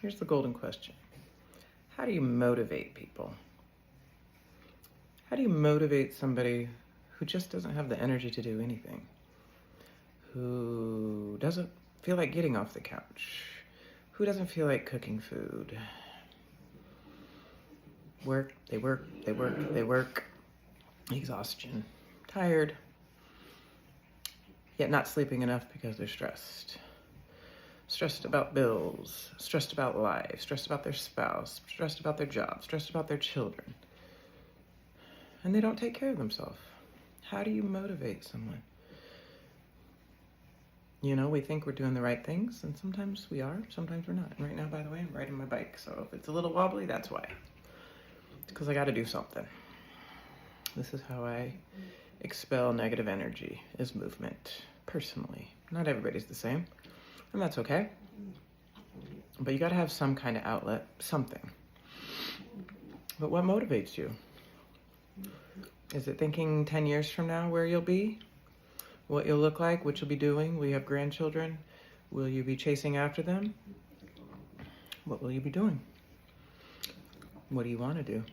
Here's the golden question. How do you motivate people? How do you motivate somebody who just doesn't have the energy to do anything? Who doesn't feel like getting off the couch? Who doesn't feel like cooking food? They work. Exhaustion. Tired. Yet not sleeping enough because they're stressed. Stressed about bills, stressed about life, stressed about their spouse, stressed about their job, stressed about their children. And they don't take care of themselves. How do you motivate someone? You know, we think we're doing the right things, and sometimes we are, sometimes we're not. And right now, by the way, I'm riding my bike, so if it's a little wobbly, that's why. It's because I got to do something. This is how I expel negative energy, is movement, personally. Not everybody's the same, and that's okay. But you got to have some kind of outlet, something. But what motivates you? Is it thinking 10 years from now where you'll be? What you'll look like, what you'll be doing? Will you have grandchildren? Will you be chasing after them? What will you be doing? What do you want to do?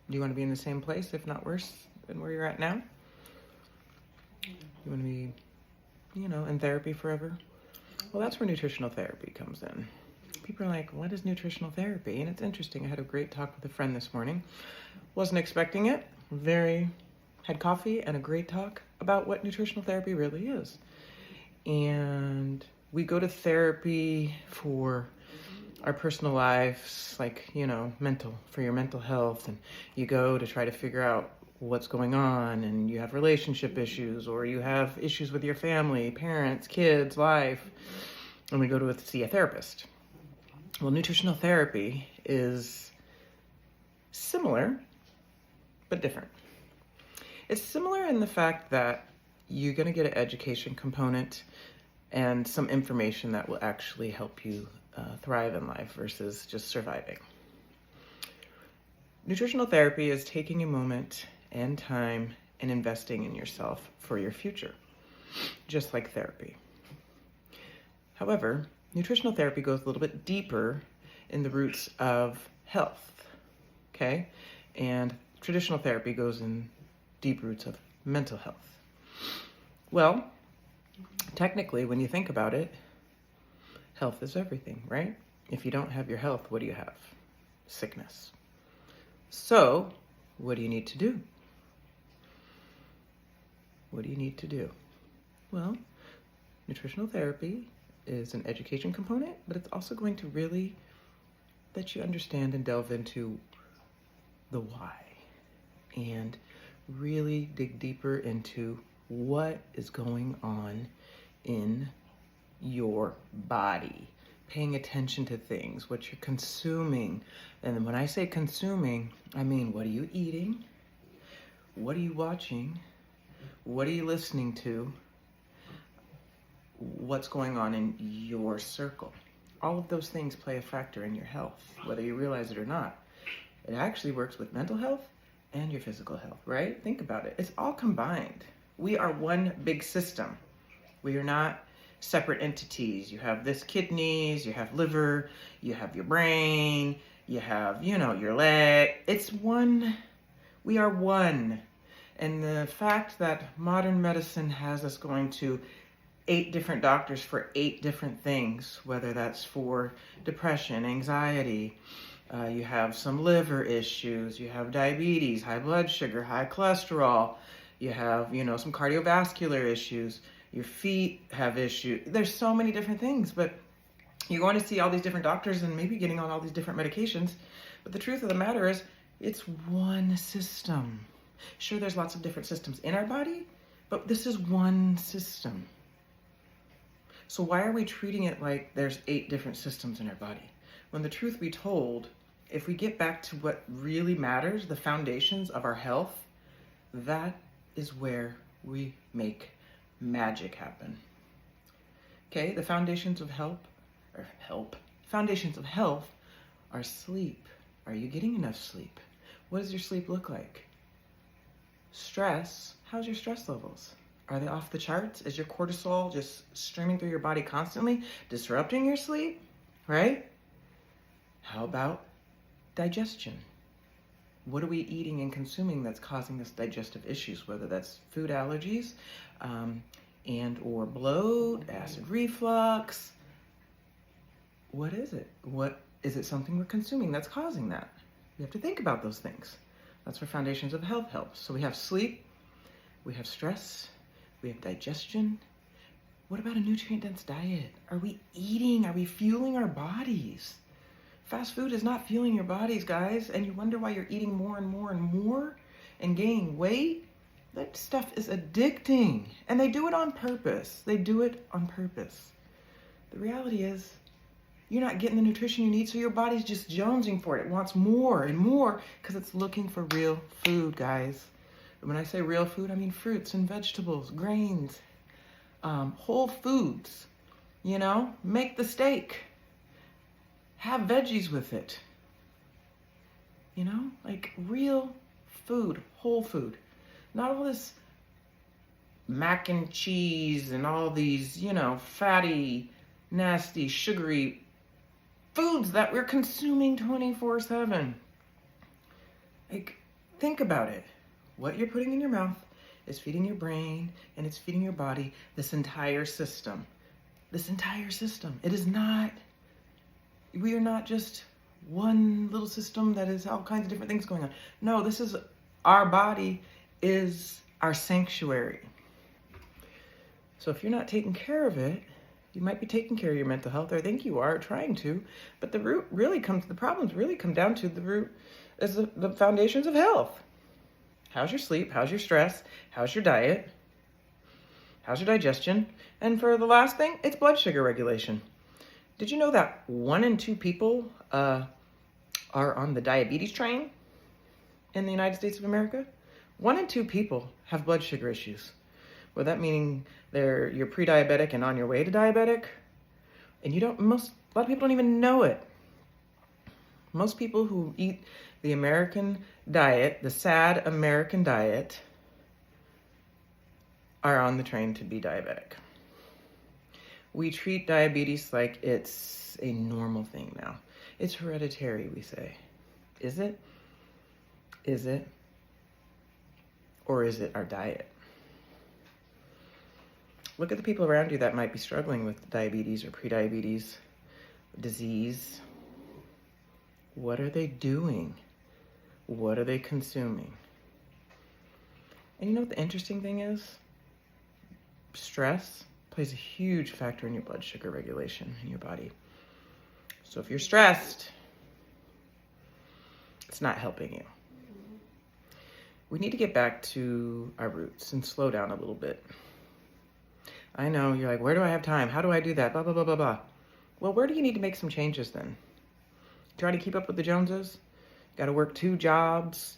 Do you want to be in the same place, if not worse, than where you're at now? You want to be, in therapy forever? Well, that's where nutritional therapy comes in. People are like, what is nutritional therapy? And it's interesting. I had a great talk with a friend this morning. Wasn't expecting it. Had coffee and a great talk about what nutritional therapy really is. And we go to therapy for our personal lives, like, for your mental health. And you go to try to figure out what's going on, and you have relationship issues, or you have issues with your family, parents, kids, life. And we go to see a therapist. Well, nutritional therapy is similar, but different. It's similar in the fact that you're going to get an education component and some information that will actually help you thrive in life versus just surviving. Nutritional therapy is taking a moment and time and investing in yourself for your future, just like therapy. However, nutritional therapy goes a little bit deeper in the roots of health, okay? And traditional therapy goes in deep roots of mental health. Well, technically, when you think about it, health is everything, right? If you don't have your health, what do you have? Sickness. So, what do you need to do? What do you need to do? Well, nutritional therapy is an education component, but it's also going to really let you understand and delve into the why and really dig deeper into what is going on in your body, paying attention to things, what you're consuming. And when I say consuming, I mean, what are you eating? What are you watching? What are you listening to? What's going on in your circle? All of those things play a factor in your health, whether you realize it or not. It actually works with mental health and your physical health, right? Think about it. It's all combined. We are one big system. We are not separate entities. You have this kidneys, you have liver, you have your brain, you have, your leg. It's one. We are one. And the fact that modern medicine has us going to 8 different doctors for 8 different things, whether that's for depression, anxiety, you have some liver issues, you have diabetes, high blood sugar, high cholesterol, you have, some cardiovascular issues, your feet have issues. There's so many different things, but you're going to see all these different doctors and maybe getting on all these different medications. But the truth of the matter is, it's one system. Sure, there's lots of different systems in our body, but this is one system. So why are we treating it like there's 8 different systems in our body? When the truth be told, if we get back to what really matters, the foundations of our health, that is where we make magic happen. Okay, the foundations of foundations of health are sleep. Are you getting enough sleep? What does your sleep look like? Stress, how's your stress levels? Are they off the charts? Is your cortisol just streaming through your body constantly, disrupting your sleep, right? How about digestion? What are we eating and consuming that's causing us digestive issues, whether that's food allergies and or bloat, acid reflux? What is it? What is it something we're consuming that's causing that? We have to think about those things. That's where Foundations of Health helps. So we have sleep, we have stress, we have digestion. What about a nutrient-dense diet? Are we eating? Are we fueling our bodies? Fast food is not fueling your bodies, guys, and you wonder why you're eating more and more and more and gaining weight. That stuff is addicting, and they do it on purpose. They do it on purpose. The reality is, you're not getting the nutrition you need, so your body's just jonesing for it. It wants more and more because it's looking for real food, guys. And when I say real food, I mean fruits and vegetables, grains, whole foods. You know, make the steak. Have veggies with it. You know, like real food, whole food. Not all this mac and cheese and all these, you know, fatty, nasty, sugary foods that we're consuming 24/7. Like, think about it. What you're putting in your mouth is feeding your brain and it's feeding your body, this entire system. This entire system. It is not, we are not just one little system that has all kinds of different things going on. No, this is, our body is our sanctuary. So if you're not taking care of it, you might be taking care of your mental health, or I think you are trying to, but the root really comes, the problems really come down to the root is the foundations of health. How's your sleep? How's your stress? How's your diet? How's your digestion? And for the last thing, it's blood sugar regulation. Did you know that 1 in 2 people are on the diabetes train in the United States of America? 1 in 2 people have blood sugar issues. Well, that meaning you're pre-diabetic and on your way to diabetic, and a lot of people don't even know it. Most people who eat the American diet, the sad American diet, are on the train to be diabetic. We treat diabetes like it's a normal thing now. It's hereditary, we say. Is it? Is it? Or is it our diet? Look at the people around you that might be struggling with diabetes or prediabetes, disease. What are they doing? What are they consuming? And you know what the interesting thing is? Stress plays a huge factor in your blood sugar regulation in your body. So if you're stressed, it's not helping you. We need to get back to our roots and slow down a little bit. I know, you're like, where do I have time? How do I do that? Blah, blah, blah, blah, blah. Well, where do you need to make some changes then? Try to keep up with the Joneses? Got to work 2 jobs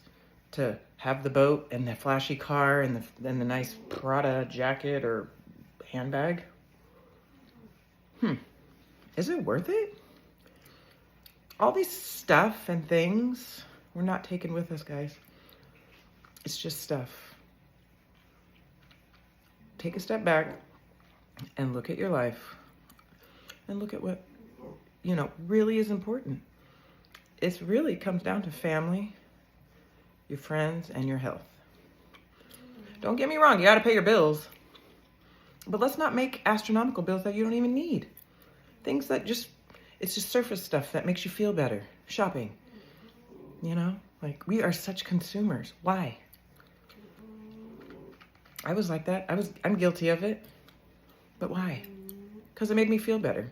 to have the boat and the flashy car and the nice Prada jacket or handbag? Is it worth it? All these stuff and things we're not taking with us, guys. It's just stuff. Take a step back and look at your life and look at what, really is important. It really comes down to family, your friends, and your health. Don't get me wrong, you got to pay your bills. But let's not make astronomical bills that you don't even need. Things that it's just surface stuff that makes you feel better. Shopping. Like we are such consumers. Why? I was like that. I'm guilty of it. But why? Because it made me feel better.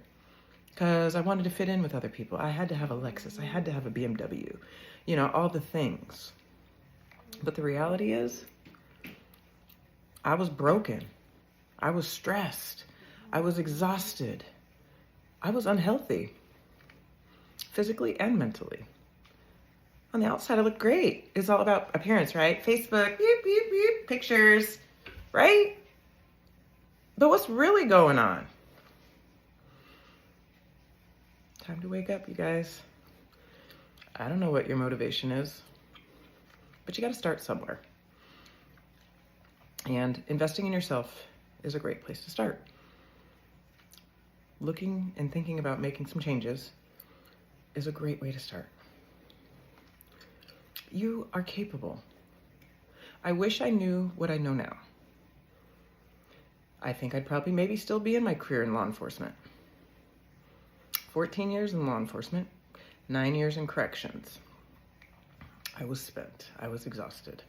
Because I wanted to fit in with other people. I had to have a Lexus. I had to have a BMW. All the things. But the reality is, I was broken. I was stressed. I was exhausted. I was unhealthy. Physically and mentally. On the outside, I looked great. It's all about appearance, right? Facebook, beep, beep, beep, pictures, right? But what's really going on? Time to wake up, you guys. I don't know what your motivation is, but you got to start somewhere. And investing in yourself is a great place to start. Looking and thinking about making some changes is a great way to start. You are capable. I wish I knew what I know now. I think I'd probably maybe still be in my career in law enforcement. 14 years in law enforcement, 9 years in corrections. I was spent. I was exhausted.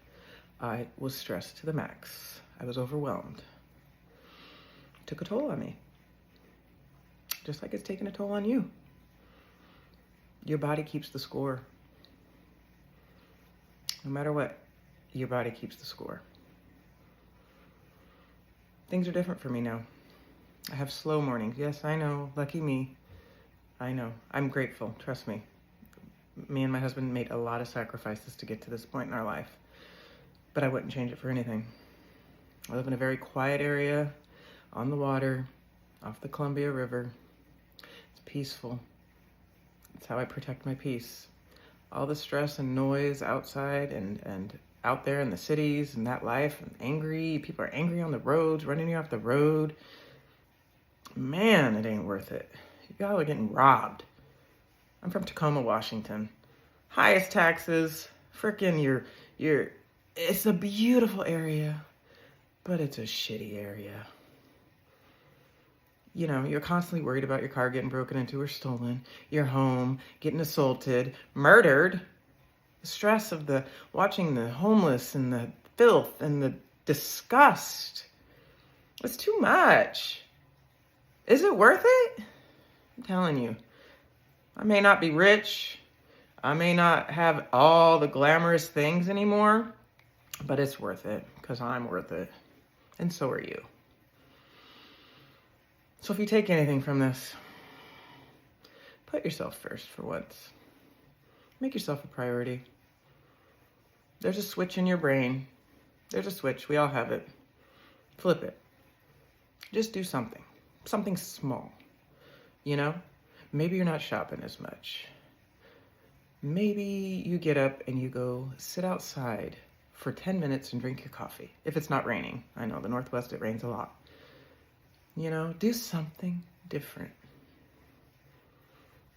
I was stressed to the max. I was overwhelmed. It took a toll on me. Just like it's taken a toll on you. Your body keeps the score. No matter what, your body keeps the score. Things are different for me now. I have slow mornings. Yes, I know. Lucky me. I know. I'm grateful. Trust me. Me and my husband made a lot of sacrifices to get to this point in our life. But I wouldn't change it for anything. I live in a very quiet area, on the water, off the Columbia River. It's peaceful. It's how I protect my peace. All the stress and noise outside and out there in the cities and that life, and angry. People are angry on the roads, running you off the road. Man, it ain't worth it. Y'all are getting robbed. I'm from Tacoma, Washington. Highest taxes. Frickin' it's a beautiful area, but it's a shitty area. You know, you're constantly worried about your car getting broken into or stolen, your home getting assaulted, murdered. The stress of watching the homeless and the filth and the disgust. It's too much. Is it worth it? I'm telling you. I may not be rich. I may not have all the glamorous things anymore, but it's worth it because I'm worth it. And so are you. So if you take anything from this, put yourself first for once. Make yourself a priority. There's a switch in your brain. There's a switch. We all have it. Flip it. Just do something. Something small. You know? Maybe you're not shopping as much. Maybe you get up and you go sit outside for 10 minutes and drink your coffee. If it's not raining. I know the Northwest, it rains a lot. You know, do something different.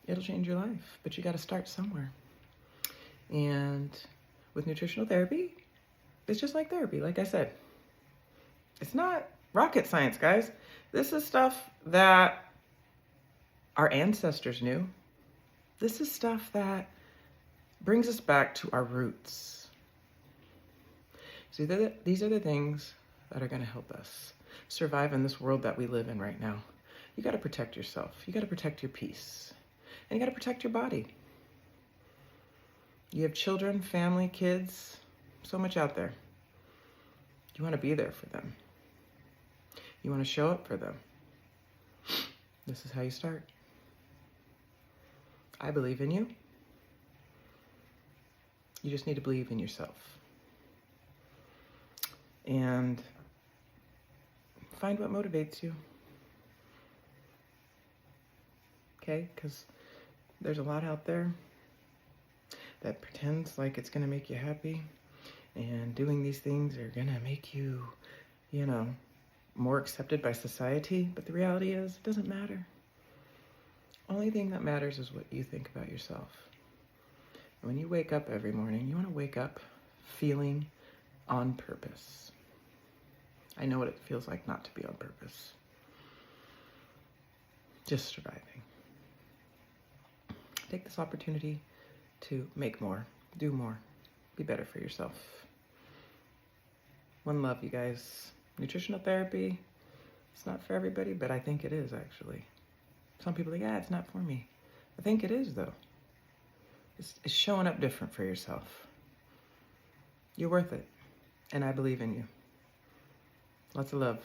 It'll change your life, but you got to start somewhere. And with nutritional therapy, it's just like therapy, like I said. It's not rocket science, guys. This is stuff that our ancestors knew. This is stuff that brings us back to our roots. So these are the things that are going to help us survive in this world that we live in right now. You got to protect yourself. You got to protect your peace. And you got to protect your body. You have children, family, kids, so much out there. You want to be there for them. You want to show up for them. This is how you start. I believe in you. You just need to believe in yourself. And find what motivates you. Okay? Because there's a lot out there that pretends like it's going to make you happy. And doing these things are going to make you, more accepted by society. But the reality is, it doesn't matter. Only thing that matters is what you think about yourself. And when you wake up every morning, you want to wake up feeling on purpose. I know what it feels like not to be on purpose. Just surviving. Take this opportunity to make more, do more, be better for yourself. One love, you guys. Nutritional therapy, it's not for everybody, but I think it is actually. Some people think, it's not for me. I think it is, though. It's showing up different for yourself. You're worth it, and I believe in you. Lots of love.